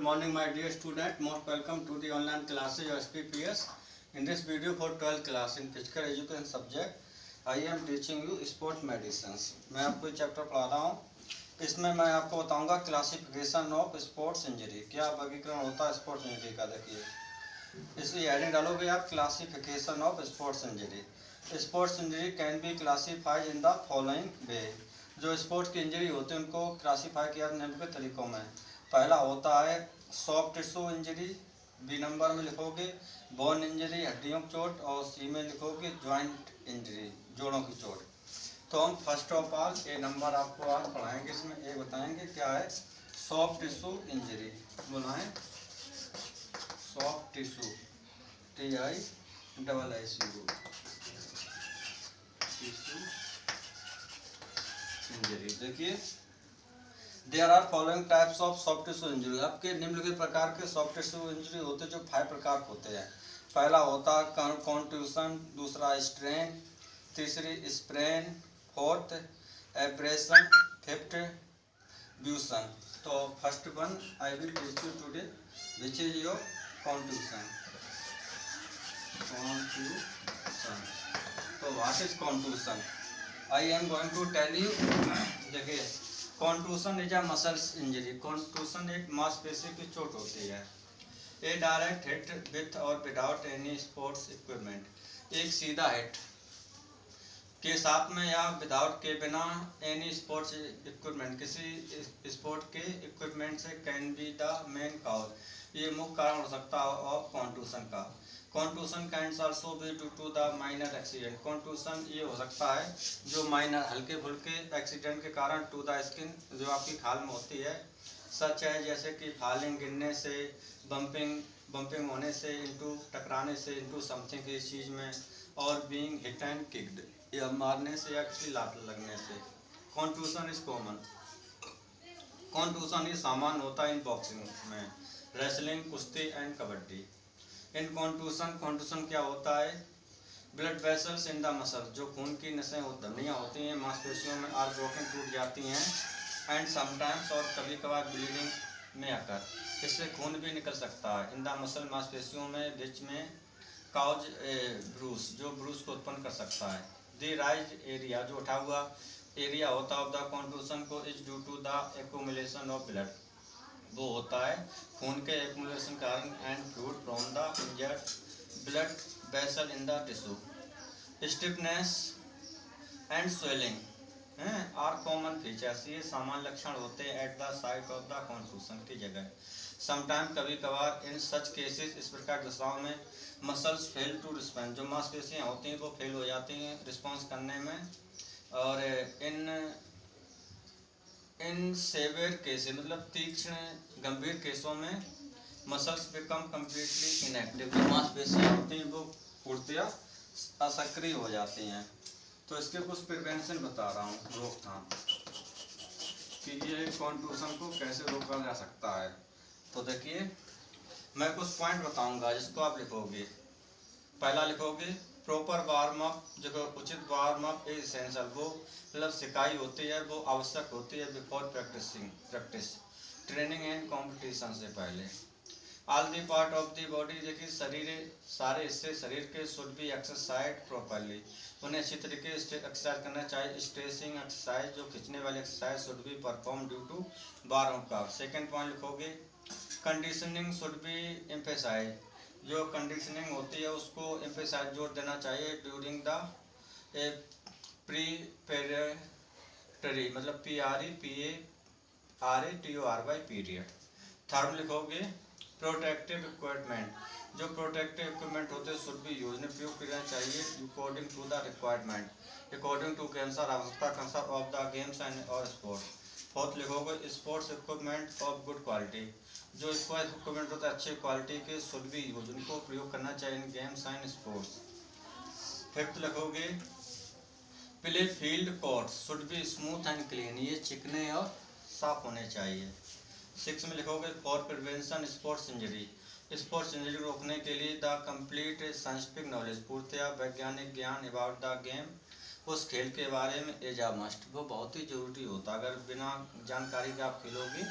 morning, my dear student. Most welcome to the online classes of SPPS. In this video for 12th class in physical education subject, I am teaching you sport medicines. मैं आपको chapter पढ़ा रहा हूँ. इसमें मैं आपको बताऊंगा classification of sports injury. क्या वर्गीकरण होता है स्पोर्ट्स इंजरी का. देखिए इसलिए हेडिंग डालोगे आप classification of sports injury. Sports injury can be classified in the following वे. जो स्पोर्ट्स की इंजरी होती है उनको क्लासीफाई किया निम्नलिखित तरीकों में. पहला होता है soft tissue injury, B number में लिखोगे बोन इंजरी हड्डियों की चोट, और सी में लिखोगे जॉइंट इंजरी जोड़ों की चोट. तो हम first of all A number आपको आज पढ़ाएंगे. इसमें ए बताएंगे क्या है सॉफ्ट टिश्यू इंजरी. बुलाएं सॉफ्ट टिश्यू TISSU इंजरी. देखिए there are following types of soft tissue injury. आपके निम्नलिखित प्रकार के सॉफ्ट टिश्यू इंजरी होते हैं जो 5 प्रकार के होते हैं. पहला होता है कॉन्ट्यूशन, दूसरा स्ट्रेन, तीसरी स्प्रेन, फोर्थ एब्रेशन, फिफ्थ ब्यूशन. तो first one I will teach you today which is your contusion. तो what is contusion? I am going to tell you. देखिए contusion is a muscles injury. Contusion एक मांसपेशी की चोट होती है. A direct hit with or without any sports equipment. एक सीधा हिट के साथ में या विदाउट के बिना एनी स्पोर्ट्स इक्विपमेंट किसी स्पोर्ट के इक्विपमेंट से can be the main cause. ये मुख्य कारण हो सकता है ऑफ कॉन्ट्यूशन का. Contusion can also be due to the minor accident. Contusion ये हो सकता है जो माइनर हल्के फुल्के एक्सीडेंट के कारण टू द स्किन जो आपकी खाल में होती है. सच है जैसे कि फॉलिंग गिरने से, बम्पिंग होने से, इंटू टकराने से इंटू समथिंग इस चीज़ में, और बीइंग हिट एंड किक्ड या मारने से या किसी लात लगने से. Contusion is common. कॉन्ट्यूशन ये सामान्य होता है इन बॉक्सिंग में, रेसलिंग, कुश्ती एंड कबड्डी. इन कॉन्ट्यूशन क्या होता है? Blood vessels in the muscle. जो खून की नसें धमनियाँ होती हैं मांसपेशियों में आर ब्रोकन टूट जाती हैं. एंड समटाइम्स और कभी कभार ब्लीडिंग में आकर इससे खून भी निकल सकता है. इन द मसल मांसपेशियों में बीच में काउज ब्रूस जो ब्रूस को उत्पन्न कर सकता है. द राइज एरिया जो उठा हुआ एरिया होता है ऑफ द कॉन्ट्यूशन को is due to the accumulation of blood. वो होता है खून के एक्यूमुलेशन कारण and fluid from the injured blood vessel in the tissue. Stiffness and swelling are common features. ये सामान्य लक्षण होते हैं at the site of the contusion की जगह. समटाइम कभी कभार इन सच केसेस इस प्रकार के दशाओं में मसल्स फेल टू रिस्पॉन्ड. जो मांसपेशियाँ होती हैं वो फेल हो जाती हैं रिस्पॉन्स करने में. और इन सेवियर केसेस मतलब तीक्ष्ण गंभीर केसों में मसल्स बिकम कम्प्लीटली इनएक्टिव. जो मांसपेशियाँ होती हैं वो पूर्णतया असक्रिय हो जाती हैं. तो इसके कुछ प्रिवेंशन बता रहा हूँ, रोकथाम कि ये कॉन्ट्यूशन को कैसे रोका जा सकता है. तो देखिए मैं कुछ पॉइंट बताऊंगा जिसको आप लिखोगे. पहला लिखोगे प्रॉपर वार्म अप. जो उचित वार्म अप इज एसेंशियल. वो मतलब सिकाई होती है वो आवश्यक होती है before practice training and competition से पहले. All the part of the body. देखिए सारे हिस्से शरीर के शुड बी एक्सरसाइज प्रॉपरली. उन्हें अच्छी तरीके से एक्सरसाइज करना चाहिए. स्ट्रेचिंग एक्सरसाइज जो खींचने वाली exercise should be perform due to warm up. Second point लिखोगे कंडीशनिंग शुड बी एम्फेसाइज. जो कंडीशनिंग होती है उसको एम्फेसाइज जोर देना चाहिए ड्यूरिंग द प्रीपेरेटरी मतलब PREPARATORY पीरियड. थर्ड लिखोगे प्रोटेक्टिव इक्विपमेंट. जो प्रोटेक्टिव इक्विपमेंट होते हैं शुड बी यूज उपयोग करना चाहिए according to the requirement according to games और आवश्यकता के अनुसार ऑफ द गेम्स एंड और स्पोर्ट. फोर्थ लिखोगे sports equipment of good quality. जो स्पोर्ट्स इक्विपमेंट होते हैं अच्छे क्वालिटी के शुड बी यूज उनको प्रयोग करना चाहिए इन गेम्स एंड स्पोर्ट्स. फिफ्थ लिखोगे play field courts should be smooth and clean. ये चिकने और साफ होने चाहिए. 6 में लिखोगे for prevention sports injury. Sports injury रोकने के लिए द कंप्लीट साइंटिफिक नॉलेज पूर्णतया वैज्ञानिक ज्ञान अबाउट द गेम उस खेल के बारे में एज आ मस्ट. वो बहुत ही जरूरी होता है. अगर बिना जानकारी के आप खेलोगे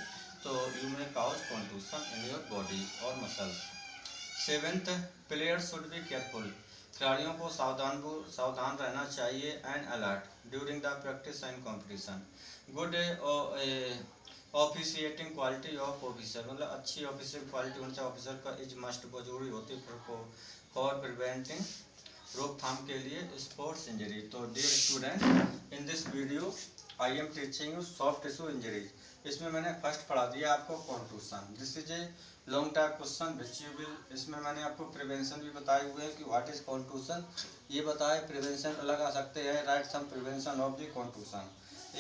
तो you may cause contusion in your body और muscles. Seventh, players should be careful, खिलाड़ियों को सावधान रहना चाहिए and alert during the practice and competition. Good officiating quality of officer, मतलब अच्छी ऑफिशियल क्वालिटी होनी चाहिए ऑफिसर का, इज मस्ट बहुत जरूरी होती है फॉर प्रिवेंटिंग, रोकथाम के लिए स्पोर्ट्स इंजरी। तो dear student, in this video I am teaching you soft tissue injuries. इसमें मैंने फर्स्ट पढ़ा दिया आपको contusion, this is a long type question which you will, इसमें मैंने आपको प्रिवेंशन भी बताए हुए हैं कि व्हाट इज कॉन्ट्यूशन, ये बताए प्रिवेंशन अलग आ सकते हैं, write some prevention of the contusion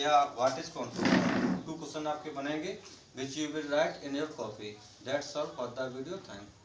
या व्हाट इज कॉन्ट्यूशन। 2 क्वेश्चन आपके बनेंगे which you will write in your copy. That's all for the video, thank you.